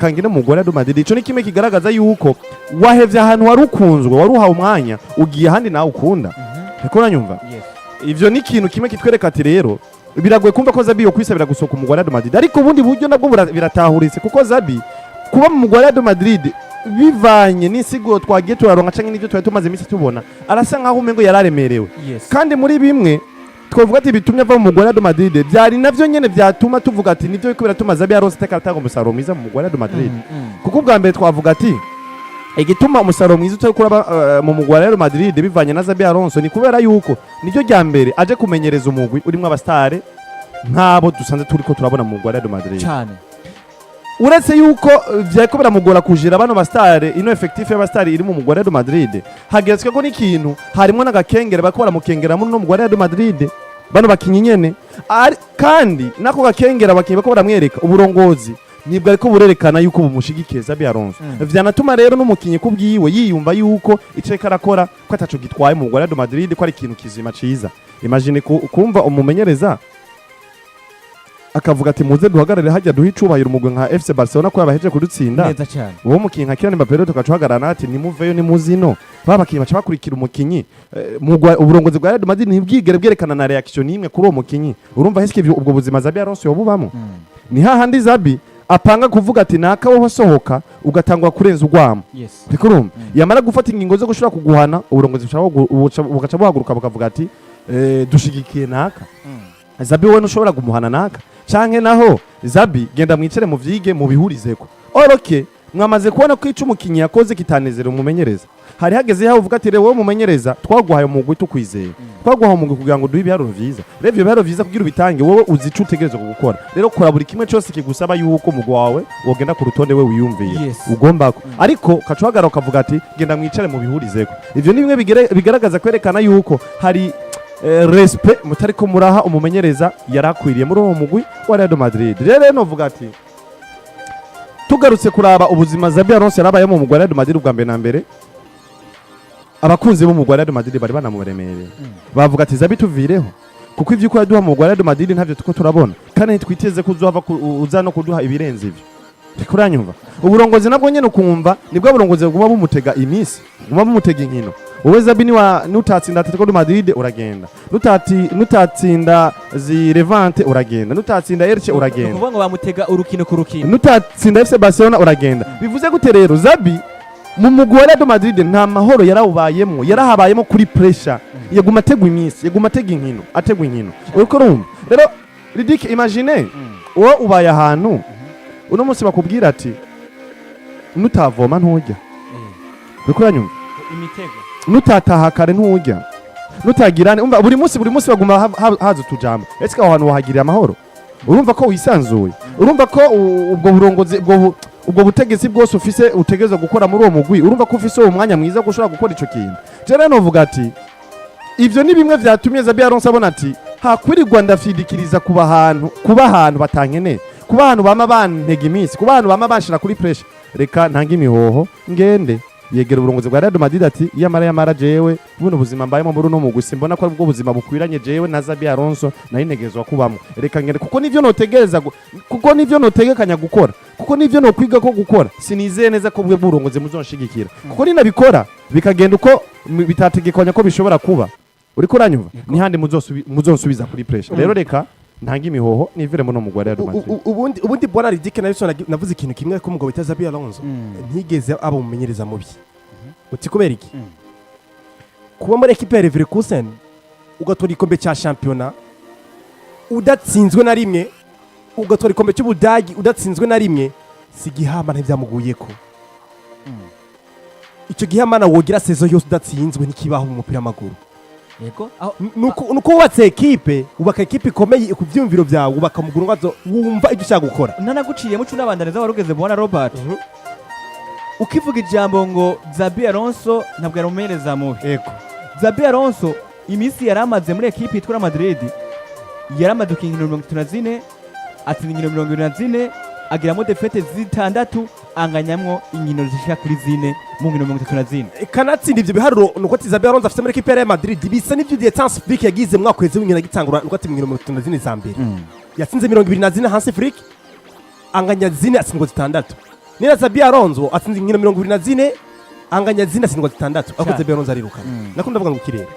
kangine mu Real Madrid ico ni kimwe kigaragaza yuko wahevye ahantu warukunzwe waruhawe umwanya ugiye handi nawe ukunda niko nanyumva ivyo ni ikintu kimwe kitwereka ati rero biragoye kumva ko Xabi yo kwisabira gusoka mu Real Madrid ariko ubundi buryo nabwo biratahuritse kuko Xabi kuba mu Real Madrid bivanye n'insigo twagiye turaronka canke n'ivyo twari tumaze iminsi tubona arasa nkaho umengo yararemerewe kandi muri bimwe twavuga ati bitumye ava mu Real Madrid byari navyo nyene byatuma tuvuga ati nivyo biko biratuma Xabi Alonso atanga umusaruro mwiza mu Real Madrid kuko bwa mbere twavuga ati igituma umusaruro mwiza utari kuraba mu Real Madrid bivanye na Xabi Alonso ni kubera yuko nivyo rya mbere aje kumenyereza umugwi urimo abastare nkabo dusanze turiko turabona mu Real Madrid cyane uretse yuko vyako biramugora kujira bano bastare ino effectif y'abastare iri mu Real Madrid hagezwe ko n'ikintu harimo n'agakengere bako baramukengera mu Real Madrid bano bakinyi nyene kandi nako gakengera bakinyi bako baramwereka uburongozi nibwo ariko burerekana yuko bumushigikiye Xabi Alonso vyanatuma rero n'umukinyi kubwiwe yiyumva yuko iceka arakora ko ataco gitwaye mu Real Madrid ko ari ikintu kizima ciza imagine kumva umumenyereza akavuga ati muze duhagarare hajya duha icubahiro umugwe nka FC Barcelona ko yabaheje kudutsinda neza cyane uwo mukinyi nka K.Mbappe rero tukacuhagarana ati nimuveyo nimuzino babakinyi baca bakurikira umukinyi uburongozi bwa Real Madrid ntibwigere bwerekana na reaction imwe kuri uwo mukinyi urumva heske ubwo buzima Xabi Alonso yobubamo ni hahandi Xabi apanga kuvuga ati naka wowe sohoka ugatangwa kurenza ugwamo bikurumva yamara gufata ingingo zo gushira kuguhana uburongozi bugaca buhaguruka bukavuga ati dushigikiye naka Xabi we nushobora gumuhana naka canke naho Xabi genda mwicere mu vyige mu bihurizeko oroke mwamaze kubona ko ico umukinyi yakoze kitanezera umumenyereza hari hageze yaho uvuga ati rewe umumenyereza twaguhaye umugwi tukwizeye twaguhaye umugwi kugira ngo duhe ibiharuro vyiza revyo ibiharuro vyiza kugira ubitange wowe uzica utegerezwa gukora rero kora buri kimwe cyose kigusaba yuko umugwi wawe wogenda ku rutonde we wiyumviye ugombako ariko kacuhagara ukavuga ati genda mwicare mu bihurizeko ivyo ni bimwe bigaragaza kwerekana yuko hari respect mutariko muraha umumenyereza yarakwiriye muri uwo mugwi wa Real Madrid rero novuga ati tugarutse kuraba ubuzima Xabi Alonso yarabayemo mu Real Madrid ubwa mbere na mbere abakunzi bo mu Real Madrid bari banamuremereye bavuga ati Xabi tuvireho kuko ivyo ukora duha mu Real Madrid ntavyo tuko turabona kandi twiteze kuzova uza no kuduha ibirenze ivyo tikuranyumva uburongozi nabwo nyene ukumva nibwo burongozi buguma bumutega imisi buguma bumutega inkino wowe Xabi nutatsinda Atletico de Madrid uragenda nutatsinda Levante uragenda nutatsinda Elche uragenda kuvuga ngo bamutega urukino ku rukino nutatsinda FC Barcelona uragenda bivuze gute rero Xabi mu mugwi wa Real Madrid nta mahoro yarawubayemo yarahabayemo kuri pressure yaguma ategwa imisi yaguma atega inkino ategwa inkino uriko rumva rero ridike imagine wowe ubaye ahantu uno munsi bakubwira ati nutavoma ntujya uriko uranyumva imitego nutataha kare ntujya nutagirane umva buri munsi baguma haza tujamba ese aho hantu wahagirira amahoro urumva ko wisanzuye urumva ko ubwo burongozi ubwo butegetsi bwose ufise utegerezwa gukora muri uwo mugwi urumva ko ufise uwo mwanya mwiza gushobora gukora ico kintu jera novuga ati ivyo ni bimwe vyatumye Xabi Alonso abona ati hakwirirwa ndafidikiriza kuba ahantu batankeneye kuba ahantu bama bantega iminsi kuba ahantu bama banshira kuri pressure reka ntanga imihoho ngende yegera uburongozi bwa Real Madrid ati yamara jewe buno buzima mbayemo muri no mugwi simbona ko ubwo buzima bukwiranye jewe na Xabi Alonso na inegezwa kubamo reka ngende kuko nivyo notegereza kuko nivyo notegekanya gukora kuko nivyo no kwiga ko gukora sinizeye neza ko bwe burongozi muzonshigikira kuko ninabikora bikagenda uko bitategekanya ko bishobora kuba uriko uranyumva ni handi muzonsubiza kuri pressure rero reka ntanga imihoho niviremo no mugwa Real Madrid ubundi bora ridike navuze ikintu kimwe ko umugabo bita Xabi Alonso ntigeze aba umumenyereza mubi uti kubera iki kuba muri equipe ya Leverkusen ugatora ikombe cya championnat udatsinzwe na rimwe ugatora ikombe cy'Ubudagi udatsinzwe na rimwe si gihama ntivyamuguyeko icyo gihama wogira saison yose udatsinzwe ntikibaho mu mupira w'amaguru yego nuko wubatse ekipe ubaka ekipe ikomeye ku byumviro byawe ubaka muguru ngwazo wumva ibyo ushaka gukora ntanaguciye mu cunabandaniza warugeze bona Robert ukivuga ijambo ngo Xabi Alonso ntabwo yarumereza mubi yego Xabi Alonso imisi yaramaze muri ekipe yitwa Madrid yaramaze inkino 34 atsinda inkino 24 agiramo defete zitandatu anganyamwo inkino zishika kuri zine mu nkino 34 kanatsinda ivyo biharuro nuko Xabi Alonso afite muri equipe ya Madrid bisa n'ivyo Dietanse Flick yagize mu mwaka weze w'inkino gitangura nuko ati mu nkino 34 za mbere yatsinze 24 hansi Flick anganya zine atsindwa zitandatu nira Xabi Alonso atsinze inkino 24 anganya zina sindwa zitandatu ako Xabi Alonso arirukana nakunda ndavuga ngo kirere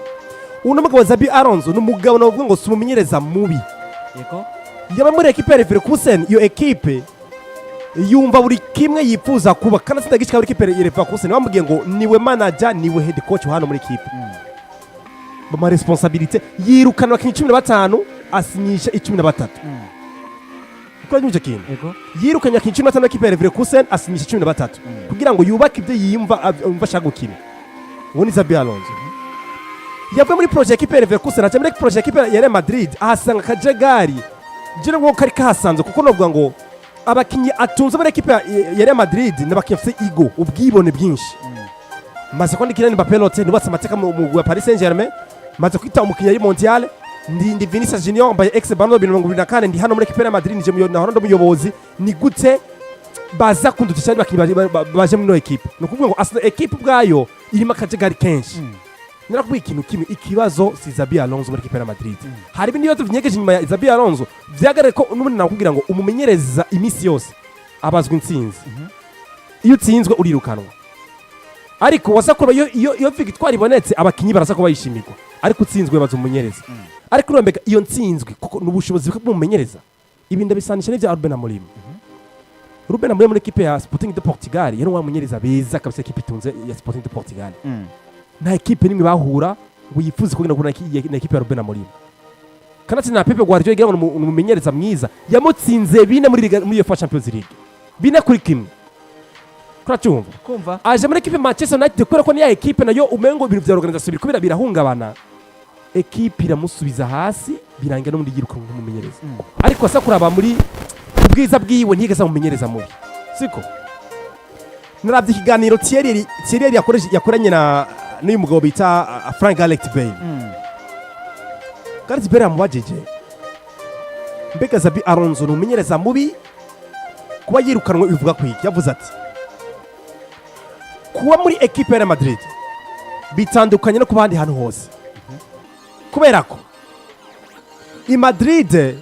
uno mugabo Xabi Alonso n'umugabo navuga ngo sumumenyereza mubi yego yaba muri equipe ya Leverkusen iyo equipe yumva buri kimwe yifuza kuba kana sindagishika muri equipe ya Leverkusen bamubwiye ngo niwe manager niwe head coach hano muri equipe bama responsabilité yirukana abakinyi 15 asinyisha 13 ko nyuje kintu yirukanya abakinyi 15 equipe ya Leverkusen asinyisha 13 kugira ngo yubake ibyo yimva ashaka gukina ngo ni Xabi Alonso yavuye muri projet equipe ya Leverkusen aje muri projet equipe ya Real Madrid ahasanga kajagari jira ngo kari kahasanze kuko novuga ngo abakinyi atunze muri equipe ya Real Madrid n'abakinyi afite ego ubwibone bwinshi maze ko ndikira Mbappe lote nubatse amateka mu Paris Saint-Germain maze kwita umukinyi ari mondial ndi Vini Junior mbaye ex Ballon d'Or 2024 ndi hano muri equipe ya Madrid nije muyobozi ni gute baza kundutisha bakinyi baje muri no equipe no kuvuga ngo asna equipe bwayo irimo akajagari kenshi narakubiye ikintu kimwe ikibazo si Xabi Alonso muri equipe ya Madrid hari ibindi bibazo vinyegeje nyuma ya Xabi Alonso vyagare ko n'ubundi nakubwira ngo umumenyereza imisi yose abazwa intsinzi iyo utsinzwe urirukanwa ariko wasakora iyo victoire ibonetse abakinyi barasa ko bayishimirwa ariko utsinzwe baza umumenyereza ariko urambega iyo ntsinzwe kuko n'ubushobozi bw'umumenyereza ibi ndabisanisha n'ivya Ruben Amorim Ruben Amorim muri equipe ya Sporting de Portugal yari umumenyereza beza kabisa equipe itunze ya Sporting de Portugal nta equipe nimwe bahura ngo yifuze kugenda kuna na equipe ya Ruben Amorim kanatsi na Pepe Guardiola igira ngo umumenyereza mwiza yamutsinze bine muri UEFA Champions League bine kuri kimwe kuracyumva kumva aje muri equipe Manchester United kubera ko ni ya equipe nayo umengo ibintu vya organisation biriko birahungabana equipe iramusubiza hasi birangira no muri yiruka nk'umumenyereza ariko asa kuraba muri ubwiza bwiwe ntigeze umumenyereza mubi siko naravye ikiganiro Thierry yakoranye na n'uyu mugabo bita Frank Gareth Bale Gareth Bale amubajije mbega Xabi Alonso n'umumenyereza mubi kuba yirukanwe bivuga kwiki yavuze ati kuba muri equipe ya Madrid bitandukanye no kubandi hantu hose kubera ko Imadrid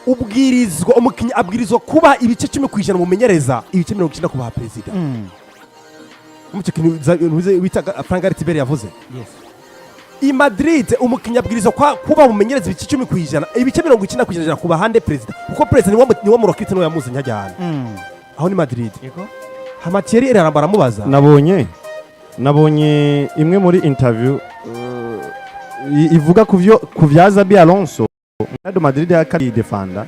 ubwirizwa umukinyi abwirizwa kuba ibice 10% mumenyereza ibice 90 kuba president umukinyi wita Frank Gareth Bale yavuze yes Imadrid umukinyi abwirizwa kuba mumenyereza ibice 10% ibice 90% kuba hande president kuko president ni wo murokite no yamuzanya cyane aho ni Madrid yego Hamatieri erarambara mubaza nabonye imwe muri interview ivuga ku vya Xabi Alonso Real Madrid yakari defanda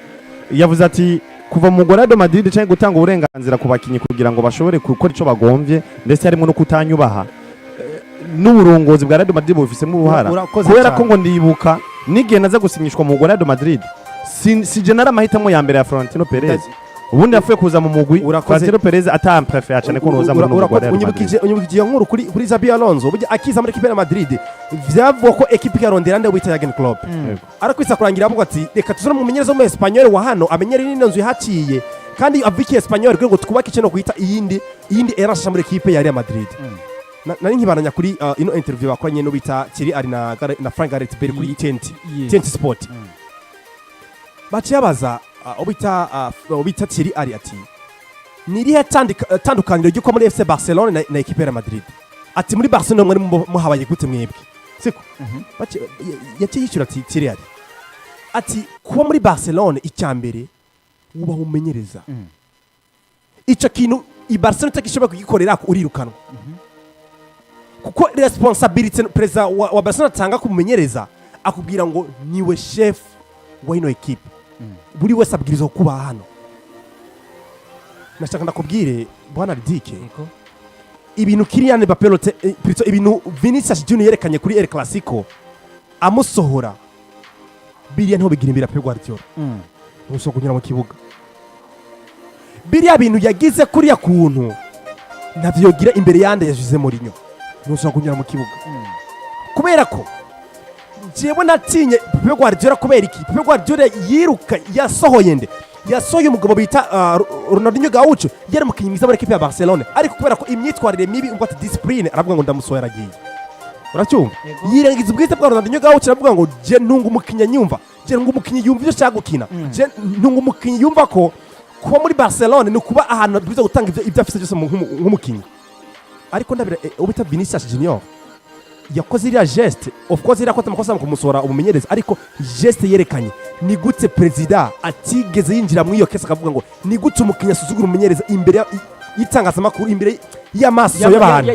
yavuze ati kuva mu Real Madrid cyangwa gutanga uburenganzira ku bakinyi kugira ngo bashobore gukora ico bagomvye ndetse harimo no kutanyubaha n'uburongozi bwa Real Madrid bufisemo uruhara kubera ko ngo ndibuka nigiye naza gusinyishwa mu Real Madrid si general mahitamo ya mbere ya Florentino Perez ubundi yafuye kuza mu mugwi Florentino Perez atamprefer cyane ko noza muri Real Madrid unyibukije nkuru kuri Xabi Alonso burya akiza muri equipe ya Madrid vyavuga ko equipe ya Rondera nde wita Jurgen Klopp ariko isa kurangira avuga ati reka tuzone mu menyereza mu Espanyol wa hano amenyere n'ino nzu ihaciye kandi aviki Espanyol ngo twubake cyo no kuita iyindi erasha muri equipe ya Real Madrid nari nkibananya kuri ino interview bakoranye no bita Thierry ari na Frank Gareth Bale kuri TNT Sport baciyabaza obita Thierry ari ati nirihe tandukaniro ryuko muri FC Barcelona na equipe ya Madrid ati muri Barcelona mwari muhabaye gute mwebwe siko yaciye yishura ati Thierry ari ati kuba muri Barcelona icyambere ubaho umenyereza ico kintu i Barcelona takishobora kugikorera urirukanwa kuko responsibility president wa Barcelona tanga kumumenyereza akubwira ngo niwe chef wa ino equipe buri wese abwirizwa kuba hano nashaka ndakubwire bwana Ridike ibintu Kylian Mbappe ibintu Vinicius Junior yerekanye kuri El Clasico amusohora biriya nto bigira imbere Pep Guardiola nuso kunyura mu kibuga biriya bintu yagize kuri yakuntu navyo gira imbere yande yajuze Mourinho nuso kunyura mu kibuga kubera ko jewe natinye Pep Guardiola kubera iki Pep Guardiola yiruka yasohoye umugabo bita Ronaldinho Gaucho yari mukinyi mwiza muri equipe ya Barcelona ariko kubera ko imyitwarire mibi ngo ati discipline aravuga ngo ndamusohora agiye uracyumva yirengiza ubwite bwa Ronaldinho Gaucho aravuga ngo je ntunga umukinya nyumva je ntunga umukinyi yumva ibyo cyagukina je ntunga umukinyi yumva ko kuba muri Barcelona ni kuba ahantu biza gutanga ibyo afite byose nk'umukinnyi ariko ndabira ubita Vinicius Junior yakoze iriya geste of course iriya kote amakosa mu kumusora umumenyereza ariko geste yerekanye ni gute president atigeze yinjira muri iyo kese akavuga ngo ni gute umukinnyi asuzugura umumenyereza imbere y'itangazamakuru imbere y'amaso y'abantu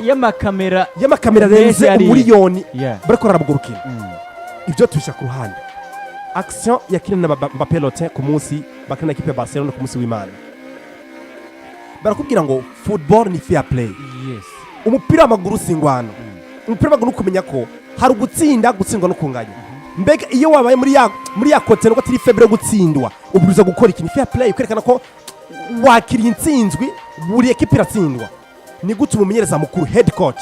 y'amakamera renze umuriyoni bariko barabugurukira ibyo tubisha ku ruhande action yakina na Mbappe ku munsi bakina equipe ya Barcelona ku munsi w'Imana barakubwira ngo football ni fair play umupira w'amaguru singwano umupira w'amaguru kumenya ko hari gutsindwa no kunganya mbega iyo wabaye muri ya kote no tiri febre gutsindwa uburiza gukora ikintu fair play kwerekana ko wakiriye intsinzwi buri equipe iratsindwa ni gute umumenyereza mukuru head coach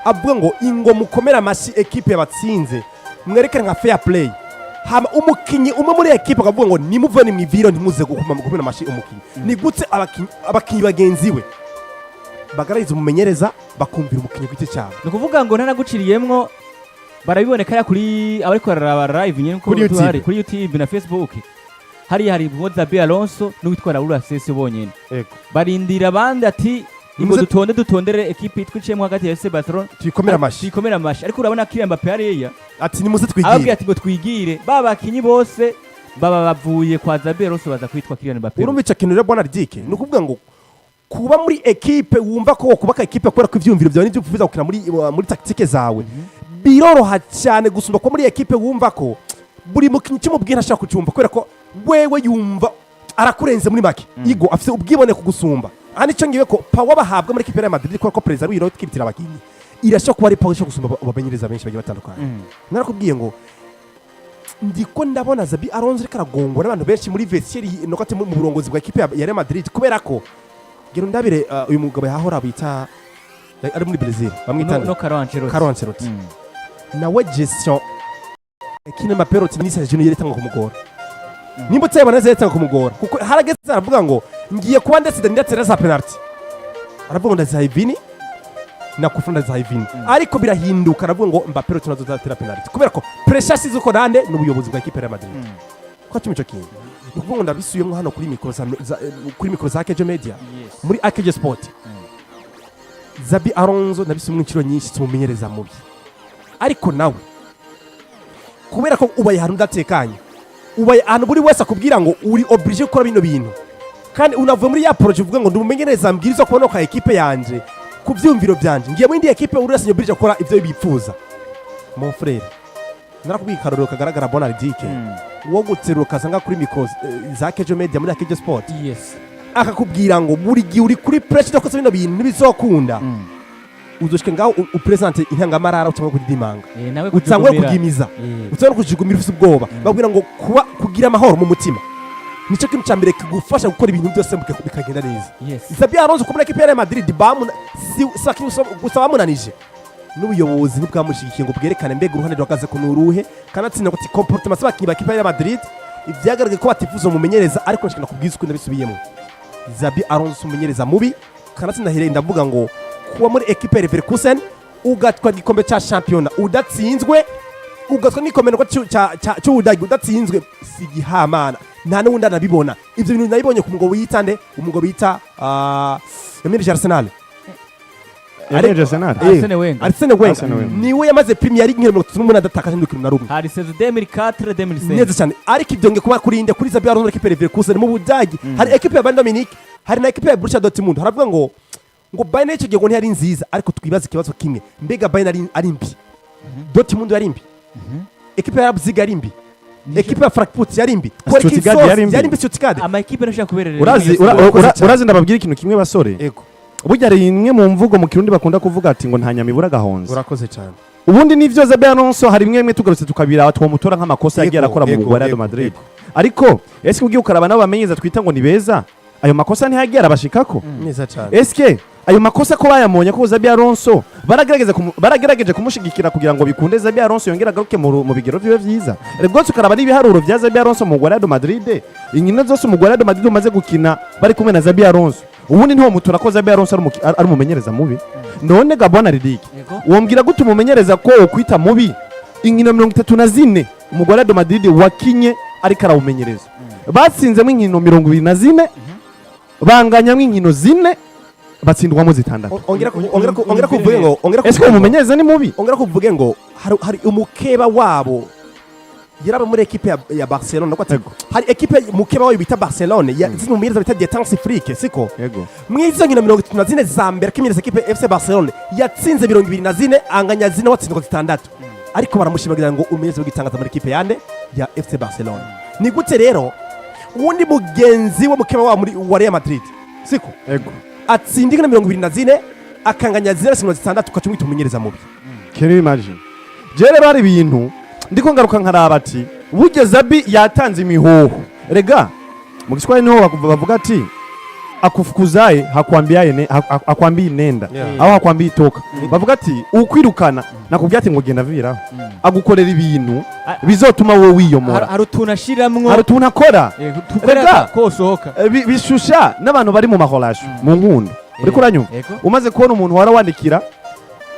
avuga ngo ingo mukomera amashi equipe yabatsinze mwerekana nka fair play hama umukinyi umwe muri equipe akavuga ngo nimuve ni mwiviro ntimuze gukomera amashi umukinyi ni gute abakinyi bagenzi we bagarariza umumenyereza bakumvira umukinyi gwite cyane no kuvuga ngo ntanaguciriyemwo barabiboneka ya kuri abariko bararaba live nyene ko kuri YouTube na Facebook hari Xabi Alonso n'uwitwa Raul Sese bonyene barindira abandi ati ingo dutondere equipe twiciyemo hagati ya FC Barcelona tuyikomera amashi ariko urabona K.Mbappe hariya ati nimuze twigire ababwiye ati ngo twigire babakinyi bose baba bavuye kwa Xabi Alonso baza kwitwa K.Mbappe urumva ico kintu rero bwana Ridike ni ukuvuga ngo kuba muri equipe wumva ko kubaka equipe kubera ko ivyumviro byawe n'ibyo uvuza gukina muri tactique zawe biroroha cyane gusumba ko muri equipe wumva ko buri mukinyi kimubwira ashaka kucyumva kubera ko wewe yumva arakurenze muri make igo afite ubwibone kugusumba ani cyo ngiye ko power bahabwa muri equipe ya Madrid ko president w'iro twitira abakinyi irashaka kuba ari power cyo gusumba abamenyereza benshi bagiye batandukanye narakubwiye ngo ndiko ndabona Xabi Alonso karagongwa n'abantu benshi muri vestiaire no kati mu burongozi bwa equipe ya Madrid kubera ko gero ndabire uyu mugabo yahora bita ari muri Brazil bamwitanga no Carlo Ancelotti nawe gestion ekine maperoti ni Sergio yeretanga kumugora nimba tseba neza yeretanga kumugora kuko harageze aravuga ngo ngiye kuba ndetse ndatera za penalty aravuga ngo ndazaye Vini na kufunda za Vini ariko birahinduka aravuga ngo Mbappe tunazotera penalty kubera ko pressure sizuko nande n'ubuyobozi bwa equipe ya Madrid ko cyimico kintu ukuvuga ngo ndabisuyemo hano kuri mikro za Kejo Media muri Akejo Sport Xabi Alonso nabisumwe inciro nyinshi tumumenyereza mubi ariko nawe kubera ko ubaye hantu ndatekanye ubaye ahantu buri wese akubwira ngo uri obligé gukora bino bintu kandi unavuye muri ya project uvuga ngo ndumumenyereza mbwiriza kubona ko equipe yanje ku byumviro byanje ngiye muri ndi equipe uri wese obligé gukora ivyo bipfuza mon frère narakubwira karoro kagaragara Bonaldike wo gutseruka sanga kuri mikro za Kejo Media muri Akejo Sport akakubwira ngo buri gihe uri kuri pressure ko bino bintu nibizokunda uzoshike ngaho upresente intangamarara utangwa kudimanga utangwa kugimiza utangwa kujigumira ufite ubwoba babwira ngo kugira amahoro mu mutima nico kintu cyambere kigufasha gukora ibintu byose bikagenda neza Xabi Alonso kumura equipe ya Madrid gusa bamunanije n'ubuyobozi nibwamushigikiye ngo bwerekane mbega uruhande rwakaze ku nuruhe kanatsinda kuti comportement bakiba equipe ya Madrid ivyagaragaye ko batifuza umumenyereza ariko nshikana kubwiza uko ndabisubiyemo Xabi Alonso umumenyereza mubi kanatsinda hirenda ndavuga ngo kuba muri equipe ya Leverkusen ugatwa gikombe cha championa udatsinzwe ugatwa n'ikomero cyo udagi udatsinzwe sigihamana nta n'undi anabibona ivyo bintu nabibonye ku mugabo yitande umugabo bita Emile Arsenal Arsene Wenger niwe yamaze Premier League nk'iro 38 adatakaje n'ukiri na rumwe hari saison 2004-2005 neza cyane ariko ibyo nge kuba kurinde kuri Xabi Alonso equipe ya Leverkusen mu Budagi hari equipe ya Bayern Dominique hari na equipe ya Borussia Dortmund haravuga ngo Bayern icyo gihe ngo ntiyari nziza ariko twibaza ikibazo kimwe mbega Bayern ari mbi Dortmund yari mbi equipe ya Leipzig yari mbi equipe ya Frankfurt yari mbi yari mbi Stuttgart ama equipe nashaka kuberera urazi ndababwira ikintu kimwe basore yego burya ari imwe mu mvugo mu kirundi bakunda kuvuga ati ngo nta nyamibura gahonze urakoze cyane ubundi nivyo Xabi Alonso hari imwe tugarutse tukabira twomutora nk'amakosa yagiye arakora mu Real de Madrid ariko ese kugiye ukaraba n'abamenyeza twita ngo ni beza ayo makosa ntihagiye arabashikako neza cyane eske ayo makosa ko bayamonye ko Xabi Alonso baragerageje kumushigikira kugira ngo bikunde Xabi Alonso yongera garuke mu bigero byiwe byiza rego tukaraba n'ibiharuro bya Xabi Alonso mu Real de Madrid inkino zose mu Real de Madrid umaze gukina bari kumwe na Xabi Alonso ubundi ntiho mutura ko Xabi Alonso ari umumenyereza mubi none gabona ridike wombwira gute umumenyereza ko ukwita mubi inkino 34 mu Real de Madrid wakinye ariko arawumenyereza batsinzemo inkino 24 banganyamwo inkino zine batsindwamo zitandatu. ongera kuvuge ngo Ese ko mumenyereza ni mubi? ongera kuvuge ngo hari umukeba wabo yaraba muri equipe ya Barcelona ko hari equipe mukeba wayo bita Barcelona zino mumenyereza bita Détente Afrique siko Yego. mwizo nkino 34 za mbere kimenyereza equipe FC Barcelona yatsinze 24 anganya zine watsindwa zitandatu ariko baramushimagira ngo umenyereza w'igitangaza muri equipe yande ya FC Barcelona. Ni gute rero uwundi mugenzi wo mukeba wa muri wa Real Madrid siko Yego. atsinda nkino 24 akanganya zine sino zitandatu ukacumwita umumenyereza mubi. Can you imagine? Jere bari bintu ndiko ngaruka nkaraba ati burya Xabi yatanze imihoho. Rega mu Kiswahili niho bavuga ati akufukuzaye hakwambiye nenda aho hakwambiye itoka. Bavuga ati ukwirukana nakubwiye ati ngo genda viraho agukorera ibintu bizotuma wowe wiyomora. Hari utunashiramwo hari utunakora tukorera ko sohoka bishusha n'abantu bari mu maholasho mu nkundo. Uriko uranyumva umaze kubona umuntu warawandikira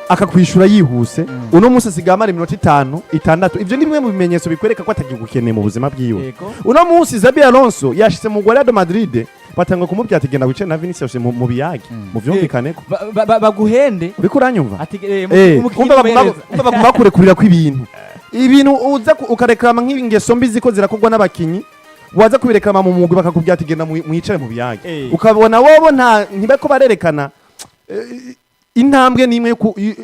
akakwishura yihuse uno munsi asigamara iminota 5-6. Ivyo ni bimwe mu bimenyetso bikwereka ko atagigukeneye mu buzima bwiwe. Uno munsi Xabi Alonso yashitse mu Real Madrid batanga kumubwira ati genda wice na Vini mu biyage mu vyumvikane ko baguhende. Uriko uranyumva umva bakurekurira ko ibintu uza ukareklama nk'ingeso mbi ziko zirakorwa n'abakinyi waza kubireklama mu mugwi bakakubwira ati genda mwicare mu biyage ukabona wobo ntibako barerekana intambwe nimwe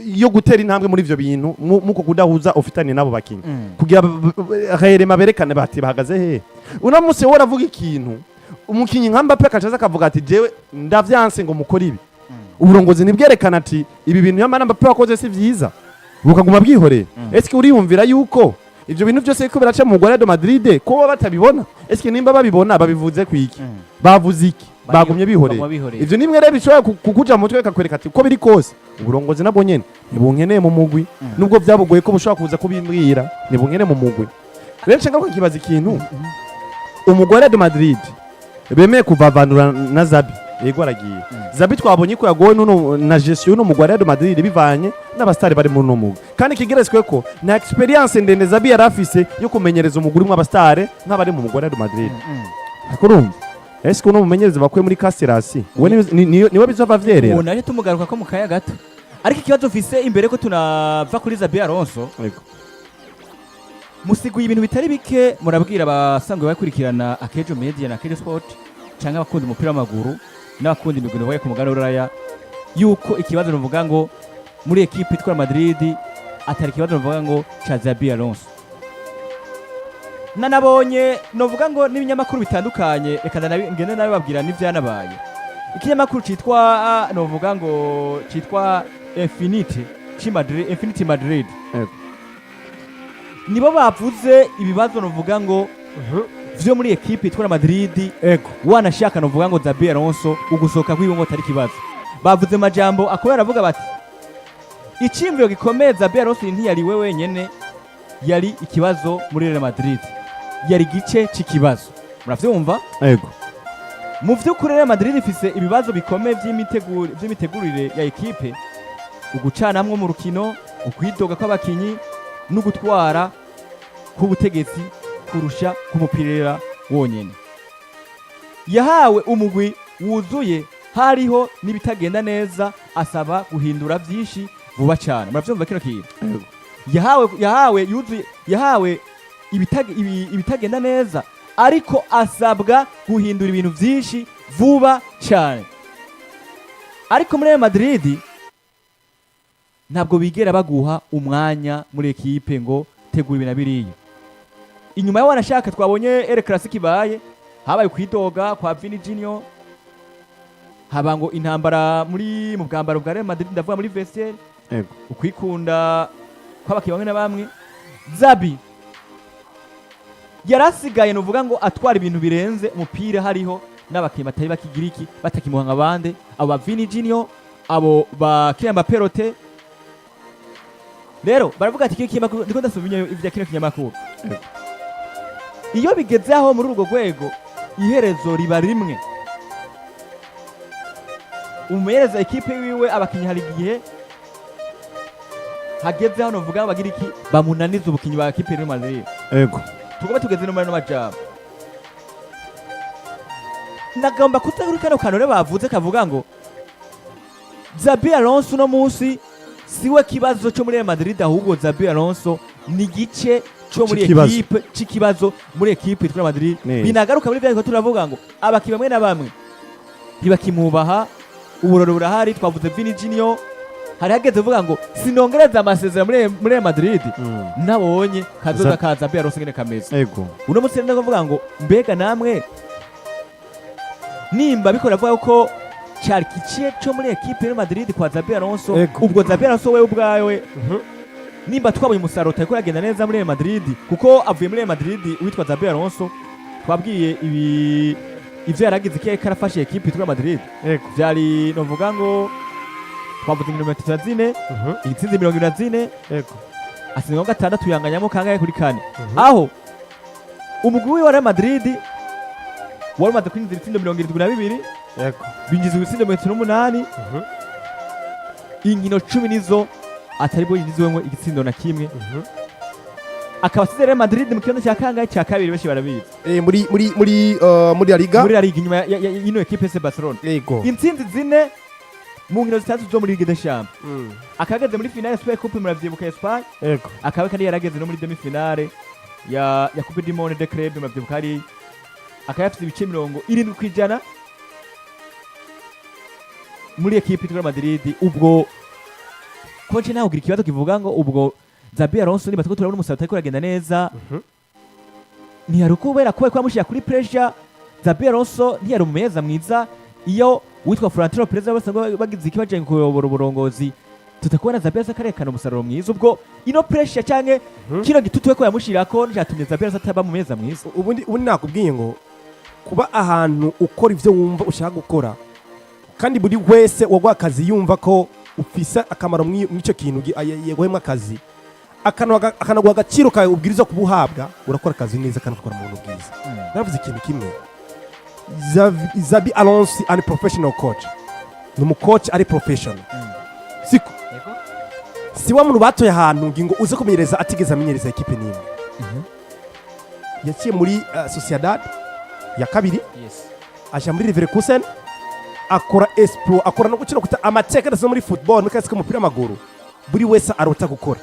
yo gutera intambwe muri ivyo bintu muko kudahuza ofitani nabo bakinyi kugira rerema berekane bati bahagaze he. Uno munsi wora avuga ikintu umukinyi nka Mbappe akacaza akavuga ati jewe ndavyanse ngo mukora ibi uburongozi nibwerekana ati ibi bintu yamana Mbappe wakoze si vyiza bukaguma bwihoreye. Eske uriyumvira yuko ivyo bintu byose ko biraca mu Real Madrid ko batabibona? Eske nimba babibona babivuze kwiki bavuze iki bagumye bihoreye? Ivyo nimwe rero bishobora kukuja mu mutwe kakwereka ati ko biri kose uburongozi nabwo nyene nibunkeneye mu mugwi nubwo byabugoye ko bushobora kuza kubimbwira nibunkeneye mu mugwi. Rero nshaka ko kibaza ikintu umugore de Madrid bemeye kuvavanura na Xabi yego aragiye. Xabi twabonye ko yagowe na gestion n'umugore de Madrid bivanye n'abastari bari mu numugwi kandi kigeretswe ko na experience ndende Xabi yarafise yo kumenyereza umuguri mu abastari nk'abari mu mugore de Madrid. Akurumva ese ko no mumenyereza bakwe muri Castellasi niwe bizova vyerera ubu naje tumugaruka ko mu kaya gato ariko ikibazo mfise imbere ko tunava kuri Xabi Alonso musiguye ibintu bitari bike murabwira abasanzwe bakurikirana Akejo Media na Akejo Sport cyangwa abakunda umupira w'amaguru n'abakunda imigino baye ku mugano uraya yuko ikibazo nuvuga ngo muri equipe itwa Madrid atari ikibazo nuvuga ngo cha Xabi Alonso. Nanabonye novuga ngo n'ibinyamakuru bitandukanye reka ngende nawe babwira n'ivyanabaye. Ikinyamakuru citwa novuga ngo citwa Infinity Madrid nibo bavuze ibibazo novuga ngo vyo muri equipe itwa Madrid wanashaka novuga ngo Xabi Alonso ugusoka kwibo ngo tari kibazo. Bavuze majambo akoyara avuga bati icimviro gikomeye Xabi Alonso ntiyari wewe nyene yari ikibazo muri Real Madrid yari gice c'ikibazo. Muravyumva? Yego. Mu vy'ukuri Real Madrid ifise ibibazo bikomeye vy'imitegurire ya equipe ugucanamwo mu rukino ukwidoga kw'abakinyi n'ugutwara k'ubutegetsi kurusha kumupirira wonyene. Yahawe umugwi wuzuye hariho nibitagenda neza asaba guhindura vyinshi vuba cyane. Muravyumva kino kintu? Yahawe ibitagenda neza ariko asabwa guhindura ibintu vyinshi vuba cyane. Ariko muri Real Madrid ntabwo bigera baguha umwanya muri equipe ngo tegura ibintu biriye. Inyuma yaho wanashaka twabonye El Clasico baye habaye kwidoga kwa Vini Junior habango intambara muri mu bwambaro bwa Real Madrid ndavuga muri vestiaire ukwikunda kw'abakiye bamwe na bamwe. Xabi yarasigaye novuga ngo atwara ibintu birenze umupira hariho n'abakiye batari bakigiriki batakimuhanga bande abo ba Vini Junior abo ba K.Mbappe. Rero baravuga ati kiki makuru ndiko ndasubinye ivya kino kinyamakuru iyo bigeze aho muri urwo rwego iherezo riba rimwe umuhereza equipe wiwe abakinyi hari gihe hageze aho novuga bagira iki bamunaniza ubukinyi ba equipe Real Madrid. Yego. Tugomba tugeze no muri no majambo nagomba kuri kano kantu rero bavuze kavuga ngo Xabi Alonso uno munsi siwe kibazo cyo muri Real Madrid, ahubwo Xabi Alonso ni igice cyo muri equipe c'ikibazo muri equipe itwa Madrid. Binagaruka muri vyariko turavuga ngo abaki bamwe na bamwe ntibakimwubaha, uburoro burahari. Twavuze Vini Junior, hari hageze vuga ngo sinongereza amasezerano muri Real Madrid. Nabonye kazoza ka Xabi Alonso ngene kameze. Ego Uno munsi rero ndavuga ngo mbega namwe nimba bikora vuga ko cyari kicie cyo muri equipe ya Madrid kwa Xabi Alonso, ubwo Xabi Alonso wewe ubwawe nimba twabonye umusaruro utari kuragenda neza muri Real Madrid, kuko avuye muri Real Madrid witwa Xabi Alonso twabwiye ivyo yaragize kiye karafashe equipe ya Madrid. Byari novuga ngo twavuze 34 igitsinze 24 asinga gatandatu yanganyamo kangaye kuri kane, aho umugwi wa Real Madrid wari umaze kwinjira ibitsindo 72 binjiza ibitsindo 8 inkino 10 nizo atari bo yinjizwemo igitsindo na kimwe. Akaba asize Real Madrid mu kibanza cya kangahe cya kabiri, benshi barabizi muri La Liga inyuma y'ino equipe ya Barcelona. Intsinzi zine mu nkino zitatu zo muri Ligue des Champions. Akageze muri finale Super Coupe muravyibuka Espagne. Akaba kandi yarageze no muri demi finale ya Coupe du Monde de Club muravyibuka ari akayafite ibice 70% muri equipe ya Madrid. Ubwo koche naho ugira ikibazo kivuga ngo ubwo Xabi Alonso niba turabona umusaruro utari kuragenda neza, ntiyarukubera ko kwamushira kuri pressure. Xabi Alonso ntiyari umeza mwiza iyo witwa Florentino Perez bagize ikibaje kuyobora uburongozi, tutakubona Xabi Alonso karekana umusaruro mwiza. Ubwo ino pressure canke kino gitutu ko yamushirako njatumye Xabi Alonso ataba mu meza mwiza. ubundi nakubwiye ngo kuba ahantu ukora ivyo wumva ushaka gukora, kandi buri wese wagwa akazi yumva ko ufisa akamaro mw'icyo kintu yegohemwa akazi, akanagwa agaciro kawe ubwiriza kubuhabwa, urakora akazi neza kandi ukora mu buntu bwiza. Navuze ikintu kimwe, Xabi Alonso ari professional coach, ni umucoach ari professional. Siko si wa muntu batoye ahantu ngingo uze kumenyereza atigeze amenyereza equipe nimwe. Yaciye muri Sociedad ya kabiri, aje muri Leverkusen, akora explo, akora no gukina kuta amateka ndetse muri football n'akazi k'umupira w'amaguru buri wese arota gukora,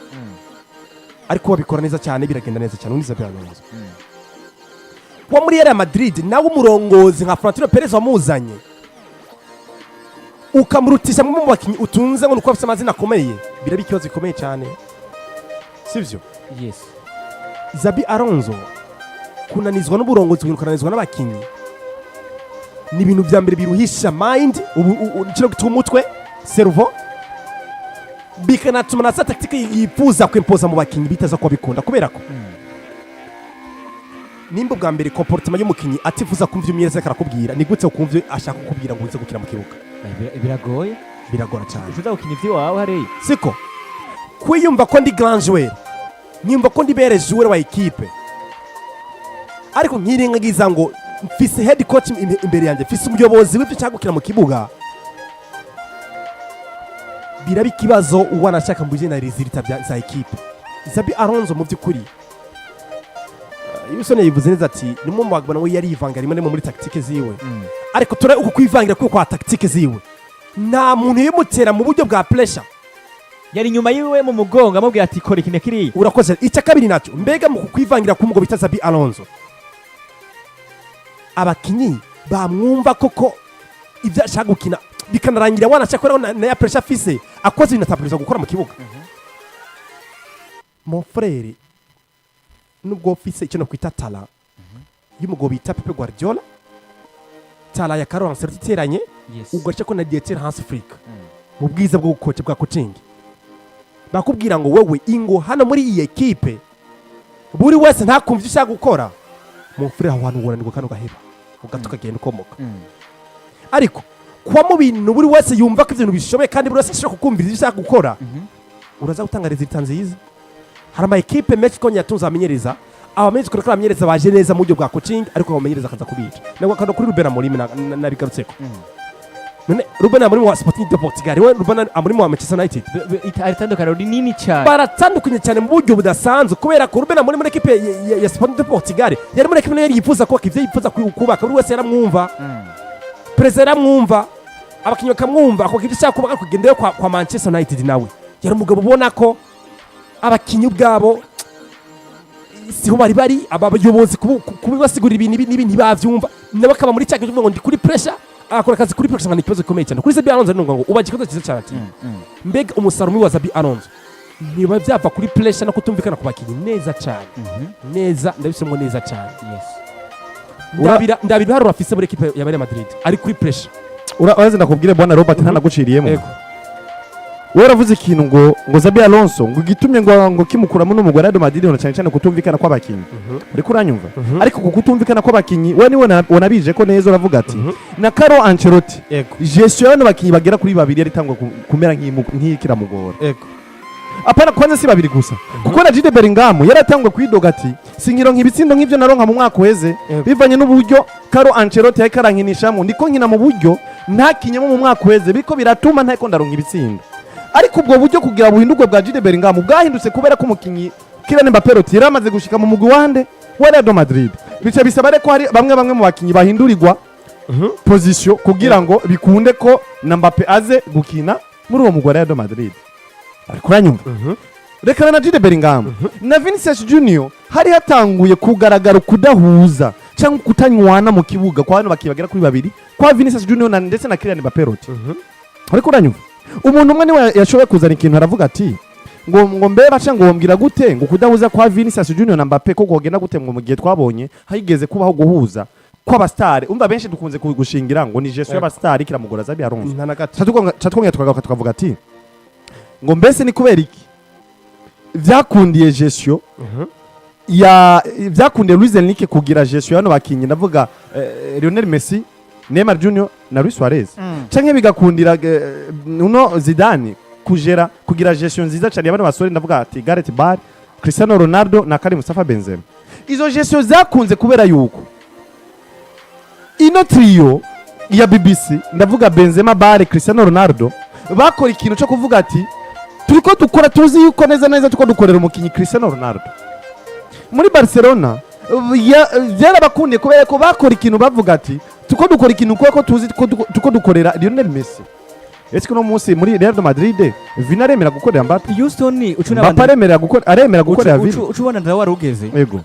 ariko babikora neza cyane, biragenda neza cyane. Uniza byanonze wa muri Real Madrid nawe umurongozi nka Florentino Perez wamuzanye ukamurutisha mu bakinyi utunze ngo nuko afite amazina akomeye, birabi ikibazo gikomeye cyane, sivyo? Xabi Alonso kunanizwa n'uburongozi, kunanizwa n'abakinyi ni ibintu bya mbere biruhisha mind, kino gituma umutwe cerveau, bikanatuma na sa tactique yifuza kwimpoza mu bakinyi bitaza ko bikunda, kubera ko nimba bwa mbere comportement y'umukinyi atifuza kumva imyereza karakubwira, ni gutse ukumva ashaka kukubwira ngo uze gukina mu kibuga. Biragora cyane ushobora gukina ivyo wawe hariya, siko kwiyumva ko ndi grand joueur, nyumva ko ndi bere joueur wa equipe, ariko nkirengagiza ngo mfise head coach imbere yanjye, mfise umuyobozi w'ibyo cyangwa gukina mu kibuga, birabi kibazo uwana ashaka mbuje na resultat za equipe. Xabi Alonso mu by'ukuri Yusone yivuze neza ati nimwe mu bagabo nawe yari yivanga rimwe muri tactique ziwe, ariko tura uko kwivangira kwa tactique ziwe nta muntu yimutera mu buryo bwa pressure, yari nyuma yiwe mu mugongo amubwira ati kora ikine kiri urakoze. Icya kabiri nacyo mbega mu kwivangira ku mugabo bita Xabi Alonso, abakinyi bamwumva koko ibyo ashaka gukina bikanarangira wana cyakora na ya pressure afise akoze ibintu atapriza gukora mu kibuga. Mon frère nubwo ofise icyo no kwita tala y'umugabo bita Pep Guardiola, tala ya Carlo Ancelotti teranye, ugace ko na Dieter Hans Flick mu bwiza bwo gukoca bwa coaching, bakubwira ngo wewe ingo hano muri iyi equipe buri wese ntakumva ishaka gukora, mon frère ahantu uranirwa kano gaheba ugatuka genda ukomoka. Ariko kwa mu bintu buri wese yumva ko ibintu bishoboye kandi buri wese ashaka kukumvira ibyo ashaka gukora, uraza gutanga resultat nziza. Hari ama equipe menshi ko nyatunza amenyereza, abamenyereza ko amenyereza baje neza mu buryo bwa coaching, ariko abamenyereza akaza kubica. Nako kando kuri Ruben Amorim na bigarutseko. None Ruben Amorim wa Sporting de Portugal, we Ruben Amorim wa Manchester United, itandukana rinini cyane, baratandukanye cyane mu buryo budasanzwe, kubera ko Ruben Amorim muri equipe ya Sporting de Portugal yari muri equipe yari yifuza ko ivyo yifuza kubaka, buri wese yaramwumva. perezida mwumva abakinnyi bakamwumva ako kintu cyako bakakugendeyo kwa Manchester United nawe yari umugabo ubona ko abakinnyi ubwabo siho bari abayobozi kubibasigurira ibintu ntibavyumva nabo akaba muri cyake ngo ndi kuri pressure akora akazi kuri pressure ni kibazo gikomeye cyane kuri Xabi Alonso ngo ubaje kibazo cyiza cyane ati mbega umusaruro wa Xabi Alonso niba byava kuri pressure no kutumvikana ku bakinnyi neza cyane neza ndabisemo neza cyane ndabira haro afise muri equipe ya Real Madrid ari kuri pressure urazi ndakubwire bwana Robert ntanaguciriyemo wewe uravuze ikintu ngo Xabi Alonso ngo gitumye ngo kimukuramo n'umugore wa Madrid no cyane cyane kutumvikana kw'abakinnyi ariko uranyumva ariko kutumvikana kw'abakinnyi we niwe wanabije ko neza uravuga ati na Carlo Ancelotti gestion y'ano bakinnyi bagera kuri babiri yari tangwa kumera nk'ikiramugora apana kwanza si babiri gusa kuko na Jude Bellingham yaratangwe kwidoga ati singiro nk'ibitsindo nk'ivyo naronka mu mwaka weze bivanye n'uburyo Carlo Ancelotti yakarankinishamo ndiko nkina mu buryo nta kinyamo mu mwaka weze biko biratuma ntako ndaronka ibitsindo ariko ubwo buryo kugira buhindurwe bwa Jude Bellingham bwahindutse kubera ko umukinyi K.Mbappe yaramaze gushika mu mugwi wande wa Real Madrid bice bisaba reko hari bamwe mu bakinyi bahindurirwa position kugira ngo bikunde ko na Mbappe aze gukina muri uwo mugwi wa Real Madrid ariko uranyumva reka na Jude Bellingham na Vinicius Junior hari hatanguye kugaragara kudahuza cyangwa kutanywana mu kibuga kwa hano bakibagera kuri babiri kwa Vinicius Junior na ndetse na K.Mbappe ariko uranyumva umuntu umwe niwe yashoboye kuzana ikintu aravuga ati ngo mbe baca ngo wombwira gute ngo kudahuza kwa Vinicius Junior na Mbappe ko gogenda gute mu gihe twabonye hayigeze kubaho guhuza kw'abastari umva benshi dukunze gushingira ngo ni gestion y'abastari kiramugora Xabi Alonso cyatwongera tukavuga ati ngo mbese ni kubera iki vyakundiye gestion vyakundiye Luis Enrique kugira gestion yano bakinyi ndavuga Lionel Messi Neymar Junior na Luis Suarez canke bigakundira uno Zidane kugira gestion nziza cyane y'abana basore ndavuga ati Gareth Bale Cristiano Ronaldo na Karim Mustafa Benzema izo gestion zakunze kubera yuko ino trio ya BBC ndavuga Benzema Bale Cristiano Ronaldo bakora ikintu cyo kuvuga ati turiko dukora tuzi yuko neza tuko dukorera umukinyi Cristiano Ronaldo muri Barcelona byarabakundiye kubera ko bakora ikintu bavuga ati tuko dukora ikintu kuko tuzi tuko dukorera Lionel Messi ese no munsi muri Real Madrid Vini aremera gukorera Mbappe Houston Mbappe aremera gukorera Vini ucubona ndawa warugeze yego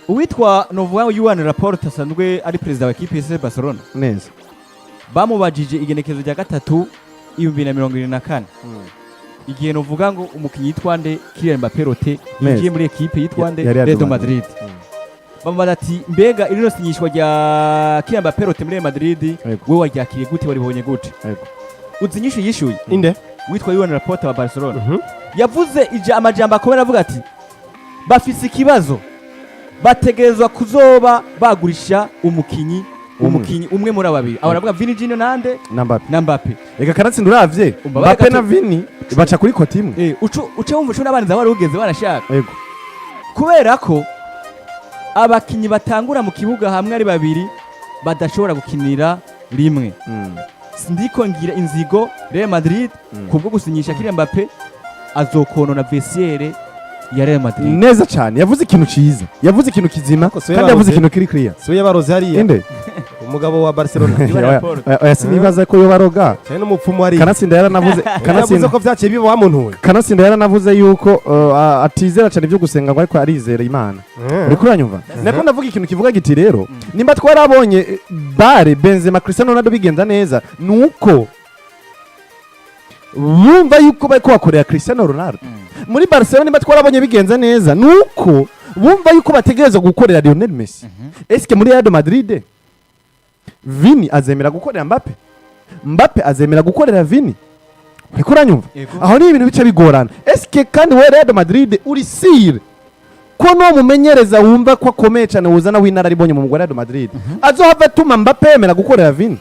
uwitwa Novoa Yuan Laporta asanzwe ari president wa equipe ya Barcelona neza bamubajije igenekezo rya gatatu 2024 igihe novuga ngo umukinyi yitwande K.Mbappe yagiye muri equipe yitwande Real Madrid bamubaza ati mbega irino sinyishwa rya K.Mbappe muri Real Madrid we waryakiriye gute waribonye gute uzinyishu yishuye inde witwa Yuan Laporta wa Barcelona yavuze amajambo akomera avuga ati bafise ikibazo bategerezwa kuzoba bagurisha umukinyi umwe muri ababiri aba aravuga Vini Junior nande na Mbappe reka karatsinda uravye Mbappe na Vini baca kuri koti imwe uce wumva n'abanza warugeze barashaka yego kubera ko abakinyi batangura mu kibuga hamwe ari babiri badashobora gukinira rimwe ndiko ngira inzigo Real Madrid kubwo gusinyisha K.Mbappe azokonona vestiaire ya Real Madrid neza cyane yavuze ikintu ciza yavuze ikintu kizima kandi yavuze ikintu kiri clear so yabaroze hariya inde umugabo wa Barcelona yasinibaza ko yobaroga cyane n'umupfumu hariya kanatsinda yaranavuze ko vyaciye biba wamuntu kanatsinda yaranavuze yuko atizera cyane byo gusenga ngo ariko arizera Imana uri kuranyumva nako ndavuga ikintu kivuga giti rero nimba twarabonye Bale Benzema Cristiano Ronaldo bigenza neza nuko bumva yuko bariko bakorera Cristiano Ronaldo muri Barcelona nimba twarabonye bigenza neza nuko bumva yuko bategereza gukorera Lionel Messi eske muri Real Madrid Vini azemera gukorera Mbappe azemera gukorera Vini uriko uranyumva aho ni ibintu bice bigorana eske kandi we Real Madrid uri sire ko no mumenyereza wumva ko akomeye cyane wuzana w'inararibonye mu mugwa Real Madrid azohava tuma Mbappe yemera gukorera Vini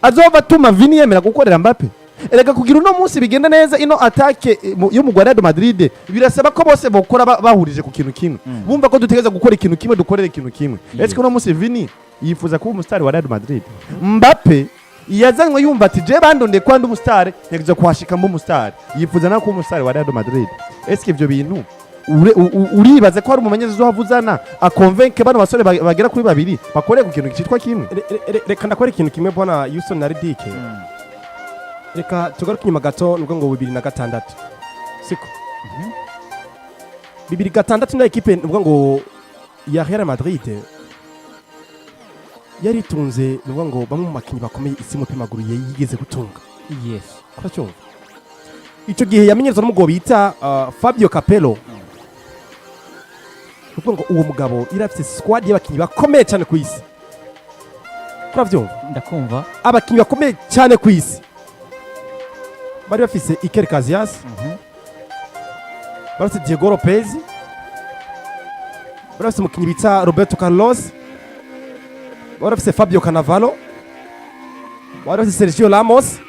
azohava tuma Vini yemera gukorera Mbappe erega kugira uno munsi bigenda neza ino attaque yo mu Real Madrid birasaba ko bose bokora bahurije ku kintu kimwe bumva ko dutegeza gukora ikintu kimwe dukorera ikintu kimwe eske uno munsi Vini yifuza kuba umustar wa Real Madrid Mbappe yazanywe yumva ati je bandonde kwa ndi umustar ntegeza kuhashika mbu umustar yifuza na kuba umustar wa Real Madrid eske ivyo bintu uribaze ko hari umumenyereza uhavuzana akonvenke bano basore bagera kuri babiri bakoreye ku kintu cyitwa kimwe. Reka ndakora ikintu kimwe bwana Houston na Ridike. Reka tugaruke inyuma gato nubwo ngo 2006 siko 2006 na equipe nubwo ngo ya Real Madrid yari tunze nubwo ngo bamwe mu makinyi bakomeye isi mupima maguru yigeze gutunga. Yes. Kuracyo icyo gihe yamenyereza n'umugabo bita Fabio Capello. Nubwo ngo uwo mugabo irafite squad y'abakinyi bakomeye cyane ku isi. Kuracyo ndakumva abakinyi bakomeye cyane ku isi. Bari bafise Iker Casillas, bari bafise Diego Lopez, bari bafise umukinyi bita Roberto Carlos, bari bafise Fabio Cannavaro, bari bafise Sergio Ramos.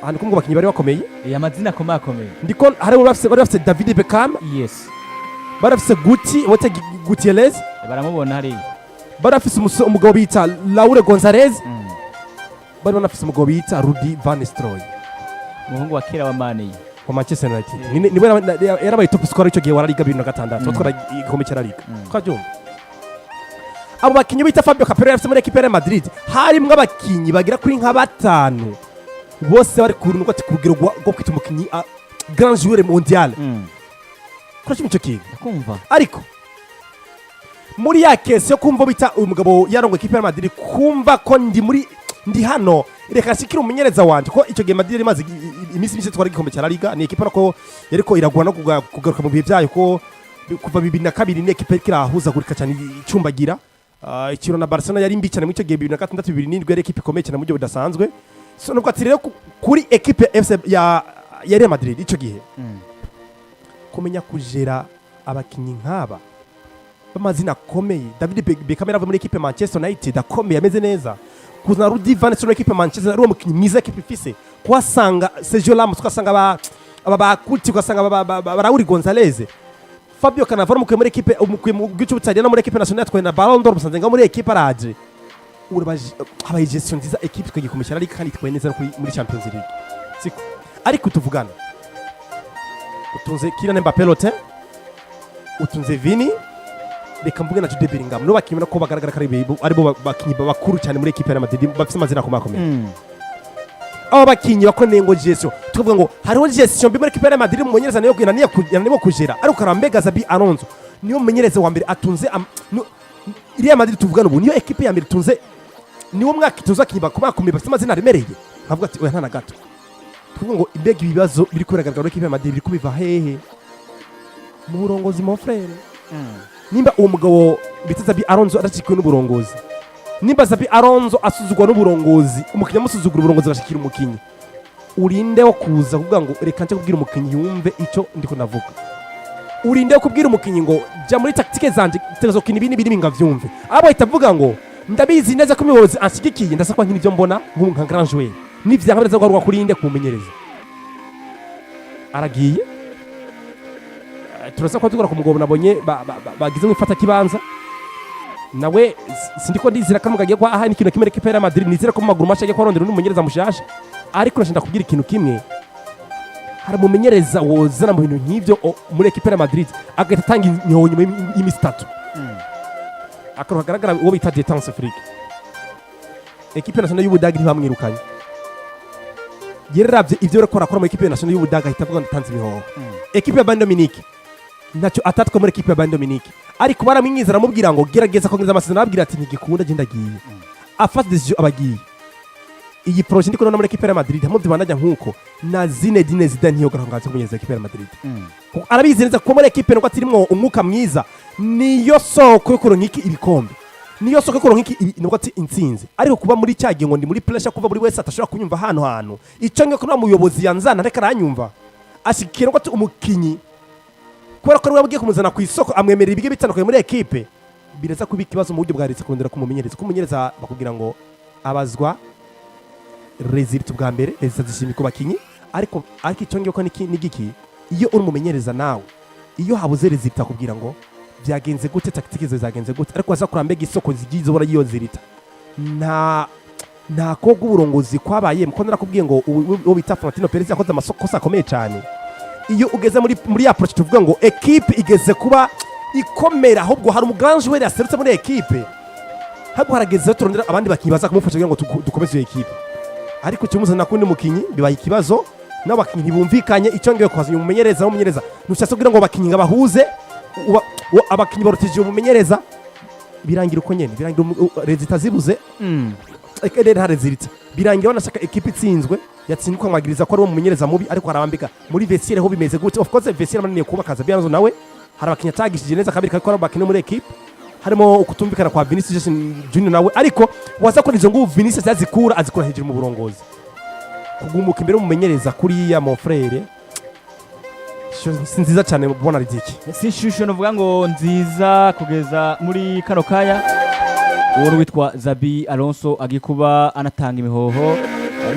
Hano kumwe bakinyi bari bakomeye. Amazina akomeye. Ndiko hari bari bafise David Beckham. Yes. Bari bafise Gutierrez. Baramubona hari. Bari bafise umugabo bita Raúl González. Bari banafise umugabo bita Rudi Van Nistelrooy, umuhungu wa kera wa Mane wa Manchester United. Niwe yarabaye top scorer icyo gihe wa La Liga 2006 twara igikombe cya La Liga. Twabyumva abo bakinyi bita Fabio Capello yafise muri equipe ya Madrid harimwe abakinyi bagira kuri nka batanu bose bari kurunwa ati kugiro go kwita umukinyi grand joueur mondial. Kurashimye icyo kintu kumva ariko muri ya case yo kumva bita uyu mugabo yarongo equipe ya Madrid kumva ko ndi hano reka sikira umumenyereza wanje ko icyo gihe Madrid imaze imisi twari igikombe cya La Liga ni equipe nako yariko iragwana kugaruka mu bihe byayo ko kuva 2002 ni equipe kirahuzagurika cyane icumbagira ikiro na Barcelona yari mbi cyane mu icyo gihe 2006 2007 yari equipe ikomeye cyane mu buryo budasanzwe. So nubwo ati rero kuri equipe FC ya Real Madrid icyo gihe kumenya kujera abakinyi nk'aba bamazina akomeye. David Beckham yava muri equipe Manchester United akomeye ameze neza. Kuzana Rudi Van Nistelrooy equipe Manchester ari umukinyi mwiza equipe ifise. Kwasanga Sergio Ramos kwasanga abakuti kwasanga Raúl González. Fabio Cannavaro umukiye muri equipe mu gice butagenda muri equipe nationale twena Ballon d'Or musanze ngo muri equipe araje. Urabaje habaye gestion nziza equipe twagikomesha ari kandi twaye neza muri Champions League. Siko. Ariko tuvugana. Utunze Kylian Mbappe lote. Utunze Vini. Reka mvuge na Jude Bellingham no bakimena ko bagaragara ari bo bakinyi bakuru cyane muri equipe ya Madrid bafite amazina akomeye. Abo bakinyi bakoneye ngo gestion tuvuga ngo hariho gestion bi muri equipe ya Madrid mumenyereza nayo yananibo kujera ariko karambega Xabi Alonso niyo mumenyereza wa mbere atunze Real Madrid tuvugana ubu niyo equipe ya mbere tunze niwo mwaka tuza akinyi bakomeye bafite amazina aremereye avuga ati oya ntana gato tuvuga ngo imbega ibibazo biri kugaragara muri equipe ya Madrid biri kubiva hehe mu burongozi mon frère. Nimba uwo mugabo bita Xabi Alonso adashikwe n'uburongozi, nimba Xabi Alonso asuzugwa n'uburongozi, umukinnyi amusuzugura uburongozi bashikira umukinnyi, urinde wo kuza kuvuga ngo reka nje kubwira umukinnyi yumve icyo ndiko navuga. Urinde wo kubwira umukinnyi ngo jya muri tactique zanje tegezo kini bini ngavyumve. Abo itavuga ngo ndabizi neza ko umuyobozi anshigikiye ndasakwa nk'ibyo mbona nka grand joueur. Nivyankabereza ko kurinde kumenyereza. Aragiye turasa ko tugura ku mugabo nabonye bagize mwifata kibanza nawe sindiko ndizira ko mugagiye kwa aha ni kintu kimwe equipe ya Madrid nizira ko maguru masha agiye kwarondera n'umumenyereza mushasha ariko nashinda kubwira ikintu kimwe hari umumenyereza wozana mu bintu nk'ivyo muri equipe ya Madrid agahita tanga imyonyo y'imisi 3 akaro hagaragara uwo bita Détente Afrique equipe nationale y'Ubudagi ntibamwirukanye yeravye ivyo rekora akora mu equipe nationale y'Ubudagi ahita avuga ntanze ibihoho equipe ya Bayern Munich ntacyo atatwe muri equipe ya Bayern Munich ariko baramwinyiza aramubwira ngo gerageza kongeza amasezerano ababwira ati ntigikunda genda giye afata decision abagiye iyi projet ndiko no muri equipe ya Madrid hamwe byibandajya nkuko na Zinedine Zidane niyo garangaza kumenyeza equipe ya Madrid arabizi neza ko muri equipe ngo atirimo umwuka mwiza niyo soko yo kuronka iki ibikombe niyo soko yo kuronka iki nubwo ati intsinzi ariko kuba muri cyage ngo ndi muri pressure kuva buri wese atashobora kunyumva hano icyo ngeko no muyobozi yanzana reka aranyumva ashikira ngo umukinyi kubera ko wabugiye kumuzana ku isoko amwemerera ibige bitandukanye muri equipe bireza kubika ikibazo mu buryo bwa leta kurondera kumumenyereza bakubwira ngo abazwa result bwa mbere leta zishimye ko bakinyi ariko icyo ngeko ni giki iyo uri mumenyereza nawe iyo habuze result akubwira ngo byagenze gute tactique zagenze gute ariko waza kurambega isoko zigize bora yiyo zirita nta ko guburongozi kwabaye muko narakubwiye ngo uwo bita Florentino Perez yakoze amakosa akomeye cyane iyo ugeze muri approach tuvuga ngo equipe igeze kuba ikomera ahubwo hari umuganje wera yaserutse muri equipe ahubwo harageze turondera abandi bakinyi baza kumufasha kugira ngo dukomeze iyo equipe ariko cyumuze nakundi mukinyi bibaye ikibazo n'abakinyi ntibumvikanye icyo ngiye kwazanya umumenyereza ntushaka kugira ngo abakinyi ngabahuze abakinyi barutije umumenyereza birangira uko nyene birangira rezita zibuze rero hareziritse birangira banashaka equipe itsinzwe yatsindwa kwamagiriza ko ari umumenyereza mubi ariko harabambika muri vestiaire ho bimeze gute of course vestiaire mananiye kubaka Xabi Alonso nawe hari abakinya tagishije neza kabiri ko bakina muri equipe harimo ukutumvikana kwa Vinicius Junior nawe ariko waza ko izo nguvu Vinicius yazikura azikura hejuru mu burongozi kugumuka imbere umumenyereza kuri ya mon frère si nziza cyane mubona riziki si shusho novuga ngo nziza kugeza muri kano kaya uwo witwa Xabi Alonso agikuba anatanga imihoho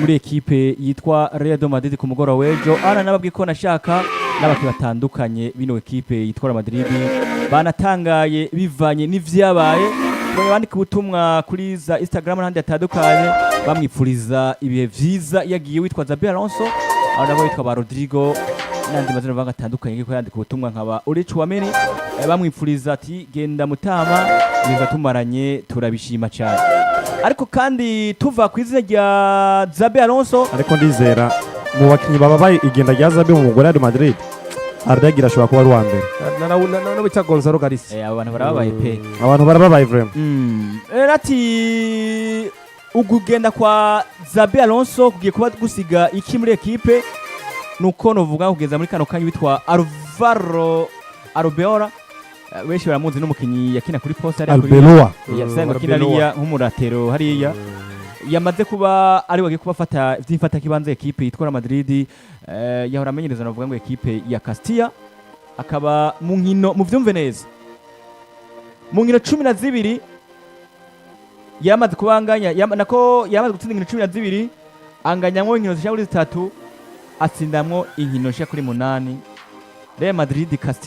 muri ekipe yitwa Real Madrid ku mugoro wejo nababwiye ko nashaka n'abaki batandukanye bino ekipe yitwa Madrid banatangaye bivanye n'ivyabaye bandika ubutumwa kuri za Instagram n'ahandi atandukanye bamwipfuriza ibihe vyiza yagiye witwa Xabi Alonso nabo witwa ba Rodrigo n'andi mazina banga atandukanye ngiko yandika ubutumwa nkaba Chouameni bamwipfuriza ati genda mutama biza tumaranye turabishima cyane ariko kandi tuva ku izina rya Xabi Alonso ariko ndizera mu bakinyi bababaye igenda rya Xabi mu mugore wa Madrid ardagira ashobora kuba ari wa mbere na bita Gonzalo Garcia abantu barababaye pe abantu barababaye vraiment ati ugugenda kwa Xabi Alonso kugiye kuba gusiga iki muri equipe nuko novuga kugeza muri kano kanya bitwa Alvaro Arbeloa benshi baramuzi n'umukinyi yakina kuri poste ari Arbeloa yasenga kinariya nk'umuratero hariya yamaze kuba ari wagiye kubafata vy'imfata kibanze equipe yitwa Madrid yahora amenyereza navuga ngo equipe ya Castilla akaba mu nkino mu vyumve neza mu nkino 12 yamaze kubanganya yamaze gutsinda inkino 12 anganyamwo inkino zishaka kuri 3 atsindamwo inkino zishaka kuri 8 Real Madrid Castilla